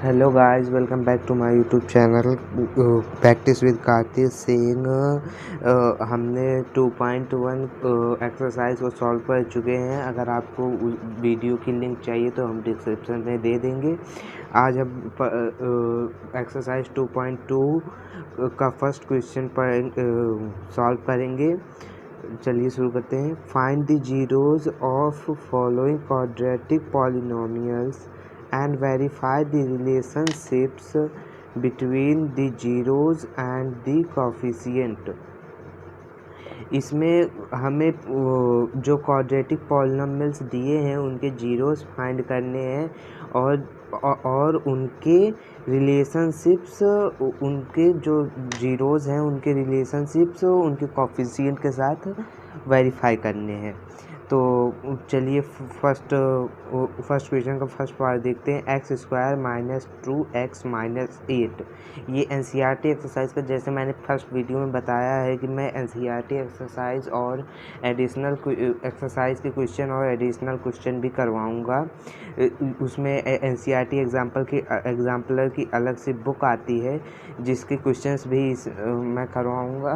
Hello guys, welcome back to my YouTube channel practice with Kartik Singh. हमने 2.1 exercise को solve कर चुके हैं। अगर आपको वीडियो की लिंक चाहिए तो हम डिस्क्रिप्शन में दे देंगे। आज हम एक्सरसाइज 2.2 का फर्स्ट क्वेश्चन पर सॉल्व करेंगे। चलिए शुरू करते हैं। Find the zeros of following quadratic polynomials and verify the relationships between the zeros and the coefficient। इसमें हमें जो क्वाड्रेटिक पॉलिनोमियल्स दिए हैं उनके जीरोस फाइंड करने हैं और उनके रिलेशनशिप्स, उनके जो जीरोस हैं उनके रिलेशनशिप्स उनके कोफिशिएंट के साथ वेरीफाई करने हैं। तो चलिए फर्स्ट क्वेश्चन का फर्स्ट पार्ट देखते हैं। X square minus 2x minus 8। ये एनसीईआरटी एक्सरसाइज का, जैसे मैंने फर्स्ट वीडियो में बताया है कि मैं एनसीईआरटी एक्सरसाइज और एडिशनल एक्सरसाइज के क्वेश्चन और एडिशनल क्वेश्चन भी करवाऊँगा। उसमें एनसीईआरटी एग्जाम्पलर की अलग से बुक आती है जिसके क्वेश्चंस भी मैं करवाऊँगा।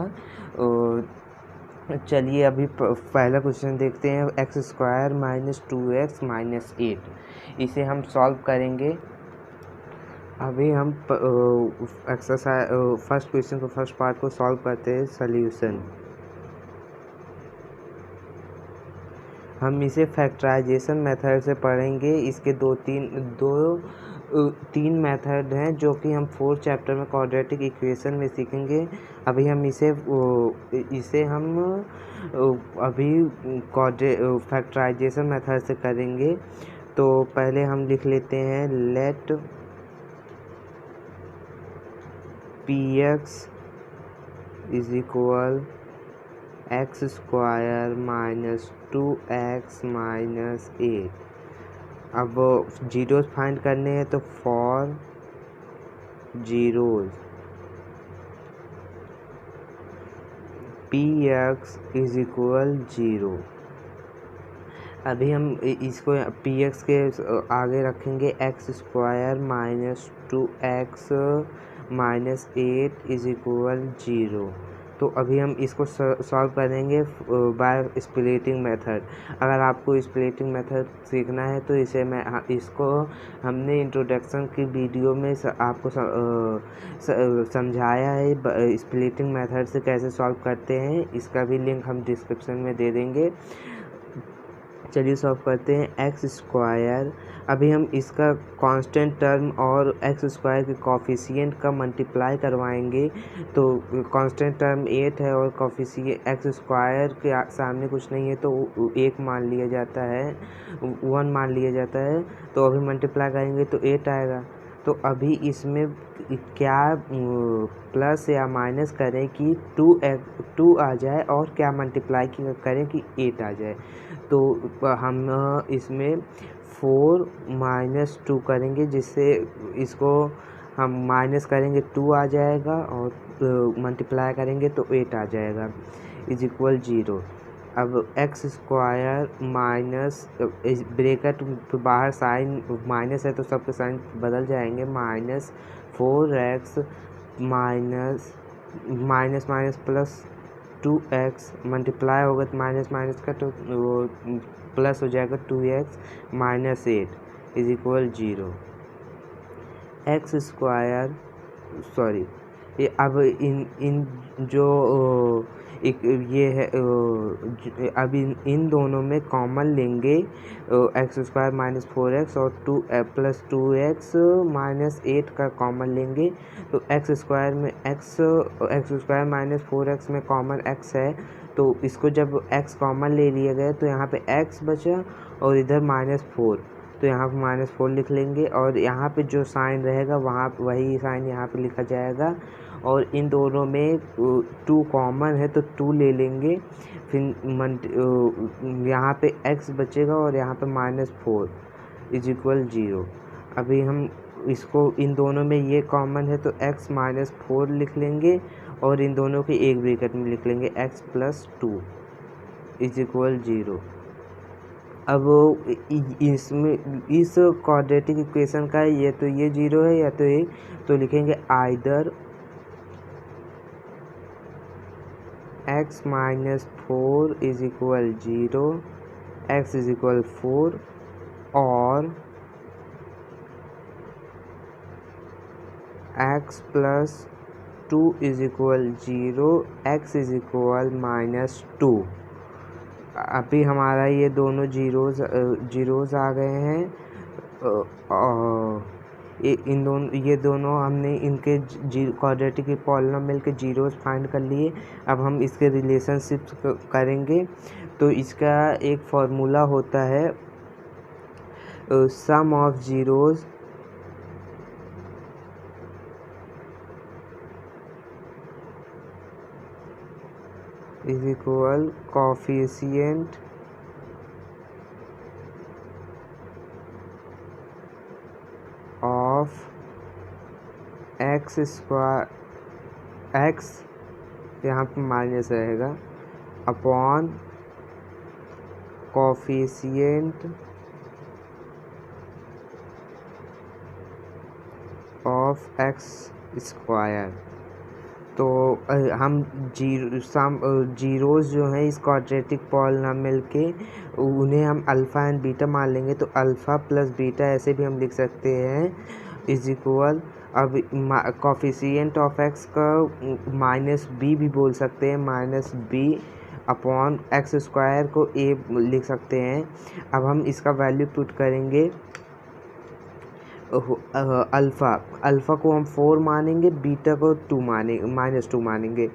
चलिए अभी पहला क्वेश्चन देखते हैं। X square minus 2x minus 8, इसे हम सॉल्व करेंगे। अभी हम एक्सरसाइज फर्स्ट क्वेश्चन को, फर्स्ट पार्ट को सॉल्व करते हैं। सॉल्यूशन, हम इसे फैक्टराइजेशन मेथड से पढ़ेंगे। इसके तीन मेथड हैं जो कि हम 4th चैप्टर में क्वाड्रेटिक इक्वेशन में सीखेंगे। अभी हम इसे हम अभी फैक्टराइजेशन मेथड से करेंगे। तो पहले हम लिख लेते हैं let px is equal x square minus 2x minus 8। अब जीरोस फाइंड करने हैं तो for zeros px is equal 0। अभी हम इसको px के आगे रखेंगे x square minus 2x minus 8 is equal 0। तो अभी हम इसको सॉल्व करेंगे बाय स्प्लिटिंग मेथड। अगर आपको स्प्लिटिंग मेथड सीखना है तो इसको हमने इंट्रोडक्शन की वीडियो में आपको समझाया है स्प्लिटिंग मेथड से कैसे सॉल्व करते हैं। इसका भी लिंक हम डिस्क्रिप्शन में दे देंगे। चलिए सॉल्व करते हैं। एक्स स्क्वायर, अभी हम इसका कांस्टेंट टर्म और एक्स स्क्वायर के कोफिशिएंट का मल्टीप्लाई करवाएंगे। तो कांस्टेंट टर्म 8 है और कोफिशिएंट एक्स स्क्वायर के सामने कुछ नहीं है तो 1 मान लिया जाता है, 1 मान लिया जाता है। तो अभी मल्टीप्लाई करेंगे तो 8 आएगा। तो अभी इसमें क्या प्लस या माइनस करें कि 2 आ जाए और क्या मल्टीप्लाई करें कि 8 आ जाए। तो हम इसमें 4 माइनस 2 करेंगे, जिससे इसको हम माइनस करेंगे 2 आ जाएगा और मल्टीप्लाई करेंगे तो 8 आ जाएगा इज इक्वल 0। अब एक्स स्क्वायर माइनस ब्रैकेट बाहर साइन माइनस है तो सबके साइन बदल जाएंगे। Minus 4x minus minus plus 2x multiply होगा तो माइनस माइनस का तो प्लस हो जाएगा 2x minus 8 is equal 0। X square sorry अब इन जो एक ये है अब इन दोनों में कॉमन लेंगे। एक्स स्क्वायर माइनस 4x और 2 प्लस 2x माइनस 8 का कॉमन लेंगे। तो एक्स स्क्वायर माइनस 4x में कॉमन x है, तो इसको जब x कॉमन ले लिया गया तो यहाँ पे x बचा और इधर -4, तो यहाँ पर -4 लिख लेंगे और यहाँ पे जो साइन रहेगा वही साइन यहाँ पे लिखा जाएगा। और इन दोनों में 2 कॉमन है तो 2 ले लेंगे। फिर यहाँ पे x बचेगा और यहाँ पे -4 इज इक्वल 0। अभी हम इसको इन दोनों में ये कॉमन है तो x -4 लिख लेंगे और इन दोनों के एक ब्रैकेट में लिख लेंगे x प्लस 2 इज इक्वल 0। अब इसमें इस क्वाड्रेटिक इक्वेशन का ये तो ये 0 है या तो ये, तो लिखेंगे either x minus 4 is equal 0, x is equal 4 और x plus 2 is equal 0, x is equal minus 2। अभी हमारा ये दोनों जीरोज़ आ गए हैं। ये दोनों हमने इनके क्वाड्रेटिक पॉलिनॉमियल के जीरोज़ फाइंड कर लिए। अब हम इसके रिलेशनशिप्स करेंगे। तो इसका एक फॉर्मूला होता है sum of zeros is equal coefficient of x square, x यहाँ पे माइनस रहेगा, upon coefficient of x square. तो हम जीरोज़ जो हैं इस क्वाड्रेटिक पॉलिनॉमियल के, उन्हें हम अल्फ़ा एंड बीटा मान लेंगे। तो अल्फ़ा प्लस बीटा ऐसे भी हम लिख सकते हैं इज इक्वल, अब कोफिशिएंट ऑफ एक्स का माइनस बी भी बोल सकते हैं, minus B upon x square को ए लिख सकते हैं। अब हम इसका वैल्यू पुट करेंगे। अल्फ़ा को हम 4 मानेंगे, बीटा को 2 मानेंगे, माइनस 2 मानेंगे।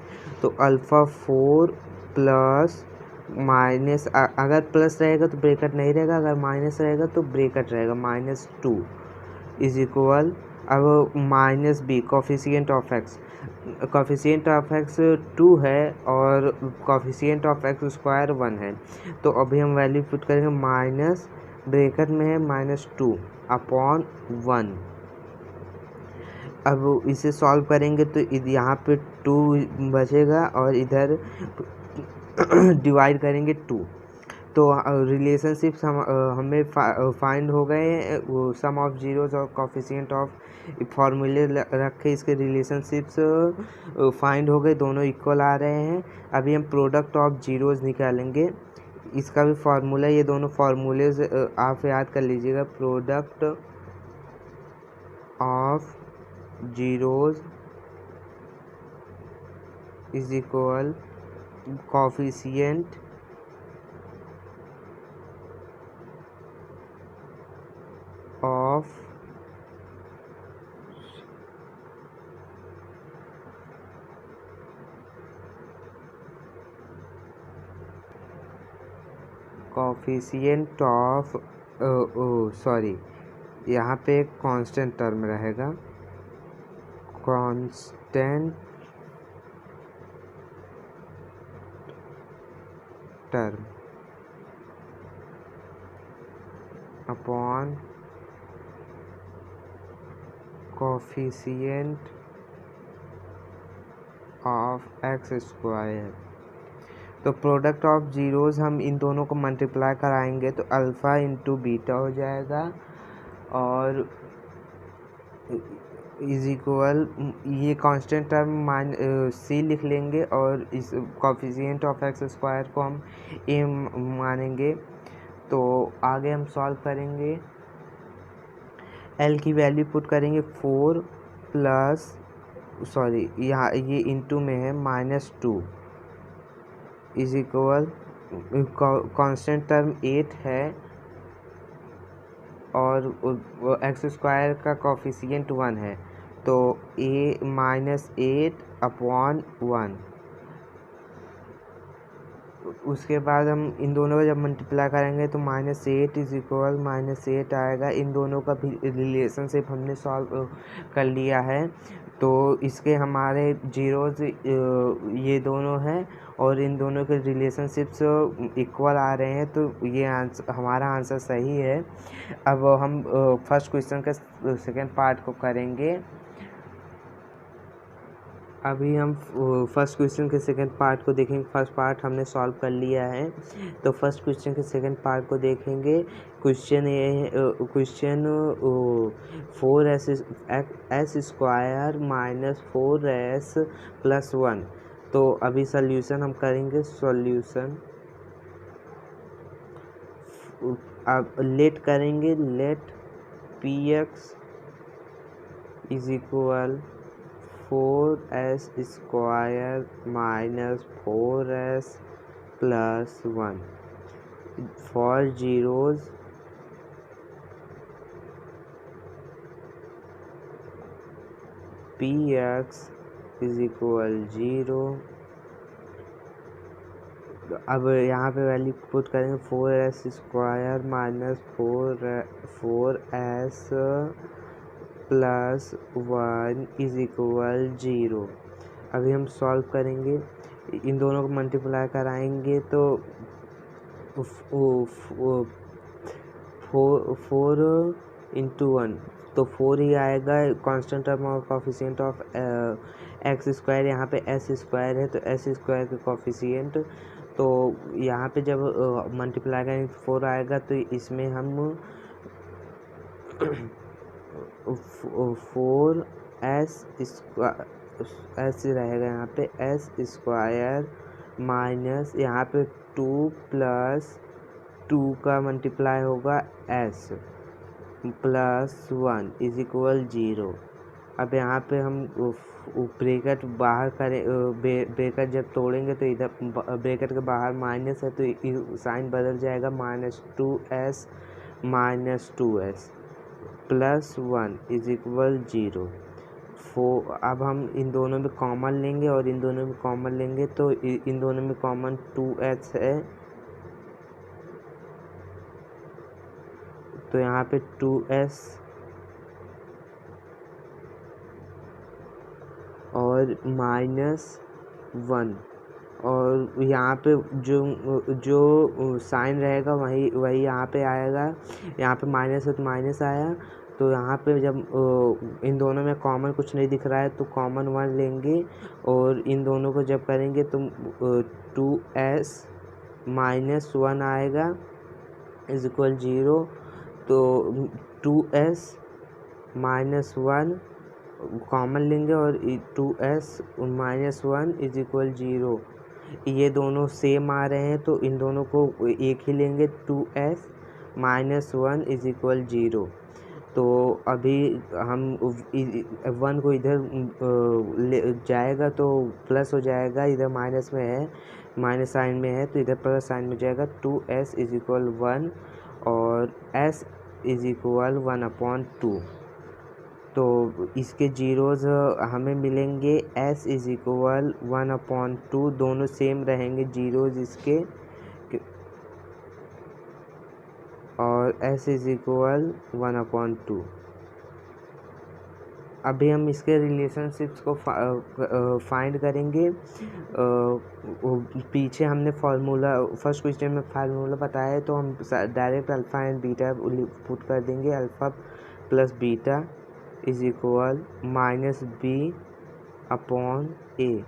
तो अल्फ़ा 4 प्लस माइनस, अगर प्लस रहेगा तो ब्रैकेट नहीं रहेगा, अगर माइनस रहेगा तो ब्रैकेट रहेगा, माइनस 2 इज इक्वल, अब minus B coefficient of x, coefficient of x 2 है और कोफिशिएंट ऑफ एक्स स्क्वायर 1 है। तो अभी हम वैल्यू पुट करेंगे, माइनस ब्रैकेट में है माइनस 2 अपॉन 1। अब इसे सॉल्व करेंगे तो यहाँ पे 2 बचेगा और इधर डिवाइड करेंगे 2। तो रिलेशनशिप्स हमें फाइंड हो गए, वो सम ऑफ जीरोज और कोफिशिएंट ऑफ फॉर्मूले रखे, इसके रिलेशनशिप्स फाइंड हो गए, दोनों इक्वल आ रहे हैं। अभी हम प्रोडक्ट ऑफ जीरोज निकालेंगे, इसका भी फार्मूला, ये दोनों फार्मूलेज आप याद कर लीजिएगा। Product of zeros is equal coefficient of coefficient of, sorry, यहाँ पे एक कांस्टेंट टर्म रहेगा, constant term upon coefficient of x square. तो प्रोडक्ट ऑफ जीरोज़ हम इन दोनों को मल्टीप्लाई कराएंगे तो अल्फ़ा इंटू बीटा हो जाएगा और इज इक्वल, ये कांस्टेंट टर्म सी लिख लेंगे और इस कोफिशिएंट ऑफ एक्स स्क्वायर को हम ए मानेंगे। तो आगे हम सॉल्व करेंगे, एल की वैल्यू पुट करेंगे 4 प्लस, सॉरी यहाँ ये इंटू में है minus 2 is equal, constant term 8 है और एक्स स्क्वायर का कोफिशिएंट 1 है, तो ए माइनस 8 अपॉन 1। उसके बाद हम इन दोनों का जब मल्टीप्लाई करेंगे तो माइनस 8 इज इक्वल माइनस 8 आएगा। इन दोनों का भी रिलेशनशिप हमने सॉल्व कर लिया है। तो इसके हमारे जीरोज ये दोनों हैं और इन दोनों के रिलेशनशिप्स इक्वल आ रहे हैं, तो ये आंसर, हमारा आंसर सही है। अब हम फर्स्ट क्वेश्चन के सेकेंड पार्ट को करेंगे। अभी हम फर्स्ट क्वेश्चन के सेकंड पार्ट को देखेंगे। फर्स्ट पार्ट हमने सॉल्व कर लिया है, तो फर्स्ट क्वेश्चन के सेकंड पार्ट को देखेंगे। क्वेश्चन ये है, question 4s square minus 4s plus 1। तो अभी सॉल्यूशन हम करेंगे। सॉल्यूशन अब लेट करेंगे। Let px is equal 4s square minus 4s plus 1 for zeros px is equal 0। अब यहाँ पे वैल्यू पुट करेंगे 4s square minus 4s plus 1 is equal 0। अभी हम सॉल्व करेंगे, इन दोनों को मल्टीप्लाई कराएंगे तो 4 इंटू 1 तो 4 ही आएगा। Constant term of coefficient of x square, यहाँ पे एस स्क्वायर है तो एस स्क्वायर का कोफिशिएंट, तो यहाँ पे जब मल्टीप्लाई करेंगे 4 आएगा, तो इसमें हम 4s एस रहेगा, यहाँ पे एस स्क्वायर माइनस यहाँ पे 2 प्लस 2 का मल्टीप्लाई होगा s प्लस 1 इज इक्वल 0। अब यहाँ पे हम ब्रैकेट बाहर करें, ब्रैकेट जब तोड़ेंगे तो इधर ब्रैकेट के बाहर माइनस है तो साइन बदल जाएगा, minus 2s minus 2s plus 1 is equal 0। अब हम इन दोनों में कॉमन लेंगे और इन दोनों में कॉमन लेंगे तो इन दोनों में कॉमन 2s है, तो यहाँ पे 2s और माइनस 1, और यहाँ पे जो साइन रहेगा वही यहाँ पे आएगा। यहाँ पे माइनस है तो माइनस आया, तो यहाँ पे जब इन दोनों में कॉमन कुछ नहीं दिख रहा है तो कॉमन 1 लेंगे, और इन दोनों को जब करेंगे तो 2s माइनस 1 आएगा इज इक्वल 0। तो 2s माइनस 1 कॉमन लेंगे और 2s माइनस 1 इज इक्वल 0। ये दोनों सेम आ रहे हैं तो इन दोनों को एक ही लेंगे, 2s माइनस 1 इज इक्वल 0। तो अभी हम 1 को इधर ले जाएगा तो प्लस हो जाएगा, इधर माइनस में है, माइनस साइन में है तो इधर प्लस साइन में जाएगा। 2s इज इक्वल 1 और s इज इक्वल 1/2। तो इसके जीरोज हमें मिलेंगे, s इज इक्वल 1/2, दोनों सेम रहेंगे जीरोज इसके, और s इज इक्वल 1/2। अभी हम इसके रिलेशनशिप्स को फाइंड करेंगे। पीछे हमने फार्मूला फर्स्ट क्वेश्चन में फार्मूला बताया है, तो हम direct alpha and beta put कर देंगे। Alpha plus beta is equal minus b upon a।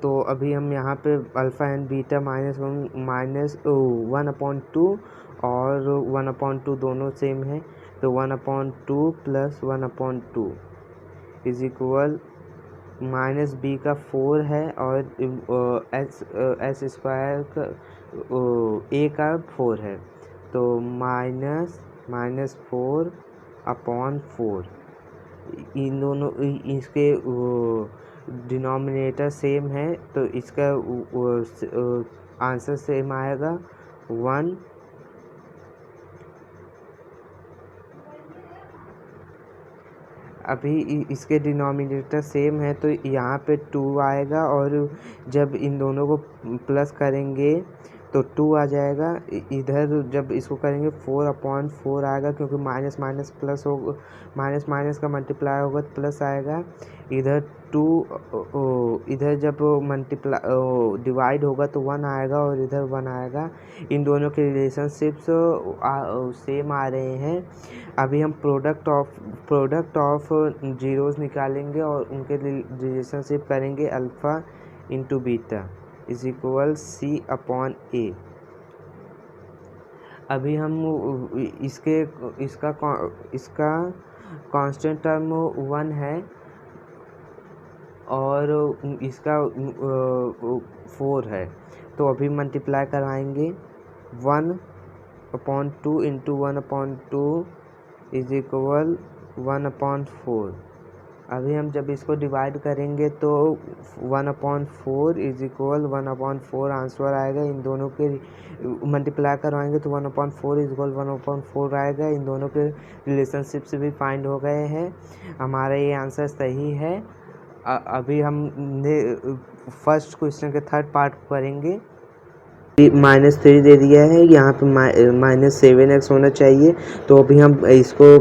तो अभी हम यहाँ पे अल्फ़ा एंड बीटा माइनस 1/2 और 1/2 दोनों सेम है, तो 1/2 plus 1/2 is equal minus b का 4 है और एस स्क्वायर का a का 4 है, तो माइनस 4/4। इन दोनों इसके डिनोमिनेटर सेम है तो इसका आंसर सेम आएगा 1। अभी इसके डिनोमिनेटर सेम है तो यहाँ पे 2 आएगा, और जब इन दोनों को प्लस करेंगे तो 2 आ जाएगा। इधर जब इसको करेंगे 4/4 आएगा, क्योंकि माइनस माइनस प्लस हो, माइनस माइनस का मल्टीप्लाई होगा तो प्लस आएगा। इधर 2 इधर जब डिवाइड होगा तो 1 आएगा और इधर 1 आएगा। इन दोनों के रिलेशनशिप्स सेम आ रहे हैं। अभी हम प्रोडक्ट ऑफ जीरोस निकालेंगे और उनके रिलेशनशिप करेंगे alpha into beta is equal C/A। अभी हम इसका कांस्टेंट टर्म 1 है और इसका 4 है, तो अभी मल्टीप्लाई करवाएंगे। 1/2 इंटू 1/2 इज इक्वल 1/4। अभी हम जब इसको डिवाइड करेंगे तो 1/4 इज इक्वल 1/4 आंसर आएगा। इन दोनों के मल्टीप्लाई करवाएंगे तो 1/4 इज इक्वल 1/4 आएगा। इन दोनों के रिलेशनशिप से भी फाइंड हो गए हैं, हमारा ये आंसर सही है। अभी हम फर्स्ट क्वेश्चन के थर्ड पार्ट करेंगे। -3 दे दिया है, यहाँ पे -7x होना चाहिए। तो अभी हम इसको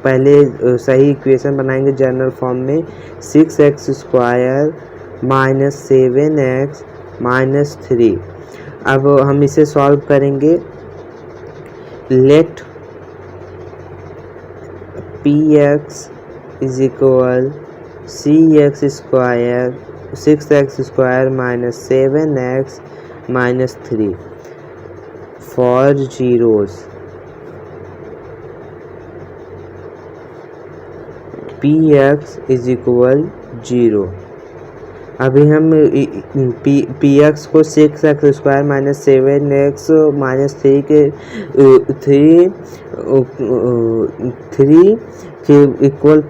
पहले सही इक्वेशन बनाएंगे जनरल फॉर्म में। 6x² -7x -3। अब हम इसे सॉल्व करेंगे। Let px is equal cx² 6x² -7x -3 for zeros। px is equal 0। अभी हम px को 6x² -7x -3 के इक्वल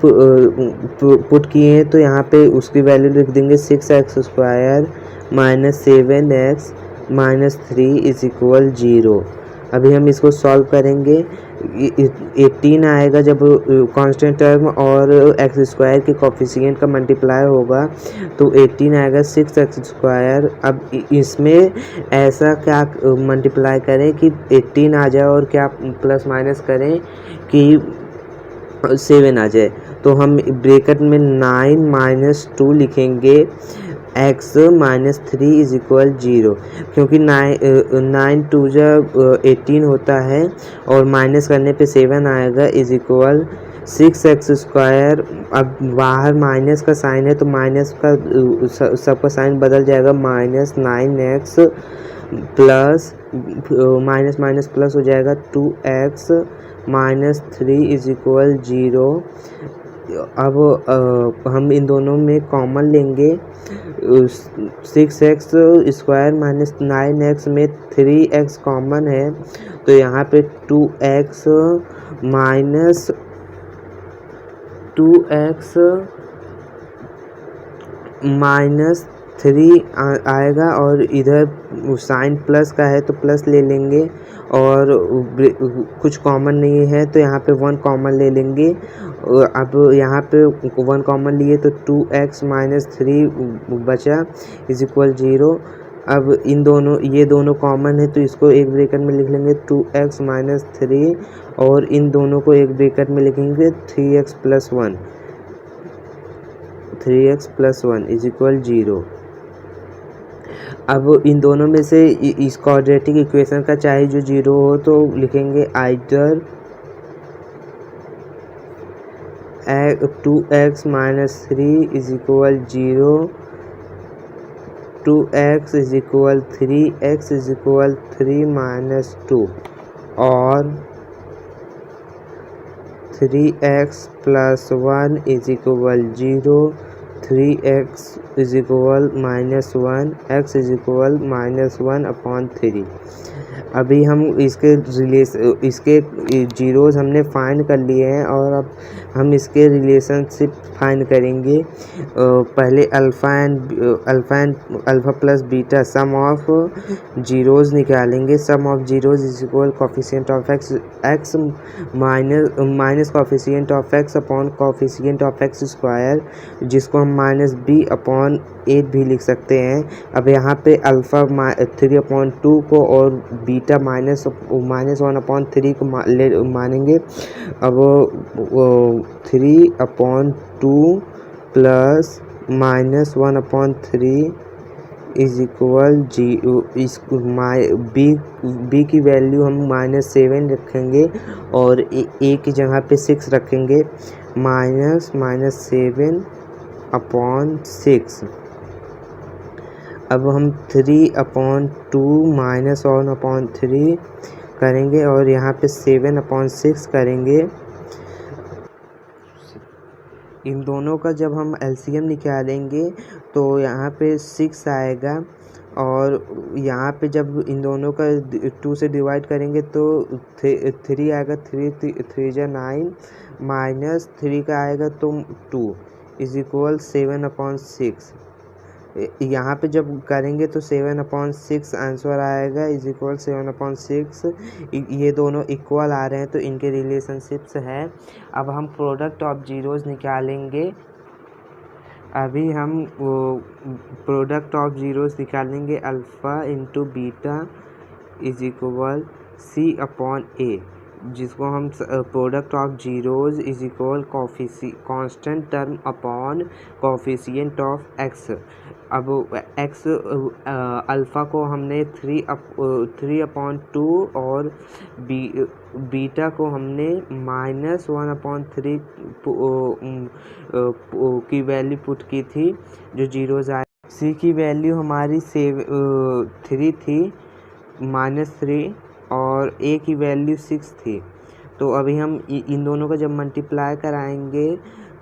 पुट किए हैं, तो यहाँ पे उसकी वैल्यू लिख देंगे 6x² -7x -3 इज इक्वल 0। अभी हम इसको सॉल्व करेंगे। 18 आएगा जब कांस्टेंट टर्म और x² के कोफिशिएंट का मल्टीप्लाई होगा, तो 18 आएगा 6x²। अब इसमें ऐसा क्या मल्टीप्लाई करें कि 18 आ जाए और क्या प्लस माइनस करें कि 7 आ जाए। तो हम ब्रैकेट में 9 - 2 लिखेंगे x -3 इज इक्वल 0, क्योंकि 9 2 जब 18 होता है और माइनस करने पे 7 आएगा इज इक्वल 6x²। अब बाहर माइनस का साइन है तो माइनस का सबका साइन बदल जाएगा, -9x plus minus minus plus हो जाएगा 2x -3 इज इक्वल 0। अब हम इन दोनों में कॉमन लेंगे। 6x² -9x में 3x कॉमन है, तो यहाँ पे 2x -3 आएगा और इधर साइन प्लस का है तो प्लस ले लेंगे, और कुछ कॉमन नहीं है तो यहाँ पे 1 कॉमन ले लेंगे। अब यहाँ पे 1 कॉमन लिए तो 2x -3 बचा इज इक्वल 0। अब ये दोनों कॉमन है तो इसको एक ब्रैकेट में लिख लेंगे 2x -3, और इन दोनों को एक ब्रैकेट में लिखेंगे 3x + 1 इज इक्वल 0। अब इन दोनों में से इस क्वाड्रेटिक इक्वेशन का चाहे जो 0 हो तो लिखेंगे either 2x -3 is equal 0, 2x is equal 3, x is equal 3 - 2, और 3x + 1 is equal 0, 3x is equal -1, x is equal -1/3। अभी हम इसके जीरोज़ हमने फाइंड कर लिए हैं और अब हम इसके रिलेशनशिप फाइंड करेंगे। पहले alpha plus beta sum of zeros निकालेंगे। Sum of zeros is equal coefficient of x minus coefficient of x upon coefficient of x square, जिसको हम माइनस बी अपॉन 8 भी लिख सकते हैं। अब यहाँ पे अल्फ़ा 3/2 को और बीटा -1/3 को मानेंगे। अब 3/2 प्लस -1/3 इज इक्वल बी की वैल्यू हम -7 रखेंगे और ए की जगह पे 6 रखेंगे। -7/6। अब हम 3/2 -1/3 करेंगे और यहाँ पे 7/6 करेंगे। इन दोनों का जब हम एलसीएम निकालेंगे तो यहाँ पे 6 आएगा और यहाँ पे जब इन दोनों का 2 से डिवाइड करेंगे तो 3 आएगा। 3 जा 9 -3 का आएगा तो 2 इज इक्वल 7/6। यहाँ पे जब करेंगे तो 7/6 आंसर आएगा इज इक्वल 7/6। ये दोनों इक्वल आ रहे हैं तो इनके रिलेशनशिप्स है। अब हम प्रोडक्ट ऑफ जीरोज़ निकालेंगे। अभी हम प्रोडक्ट ऑफ जीरोज़ निकालेंगे। Alpha into beta is equal C/A, जिसको हम product of zeros is equal constant term upon coefficient of x. अब एक्स अल्फ़ा को हमने 3/2 और बीटा को हमने -1/3 की वैल्यू पुट की थी, जो जीरोज़ आए। सी की वैल्यू हमारी 3 थी -3 और ए की वैल्यू 6 थी। तो अभी हम इन दोनों का जब मल्टीप्लाई कराएंगे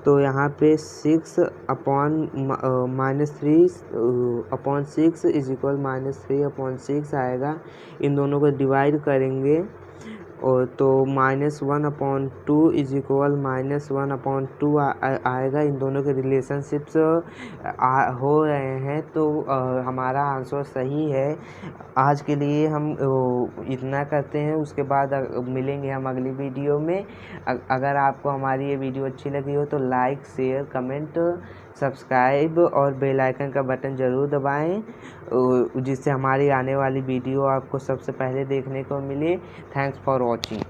तो यहाँ पे 6/-3/6 इज इक्वल -3/6 आएगा। इन दोनों को डिवाइड करेंगे और तो -1/2 इज इक्वल -1/2 आएगा। इन दोनों के रिलेशनशिप्स हो रहे हैं तो हमारा आंसर सही है। आज के लिए हम इतना करते हैं, उसके बाद मिलेंगे हम अगली वीडियो में। अगर आपको हमारी ये वीडियो अच्छी लगी हो तो लाइक, शेयर, कमेंट, सब्सक्राइब और बेल आइकन का बटन ज़रूर दबाएं, जिससे हमारी आने वाली वीडियो आपको सबसे पहले देखने को मिले। Thanks for watching.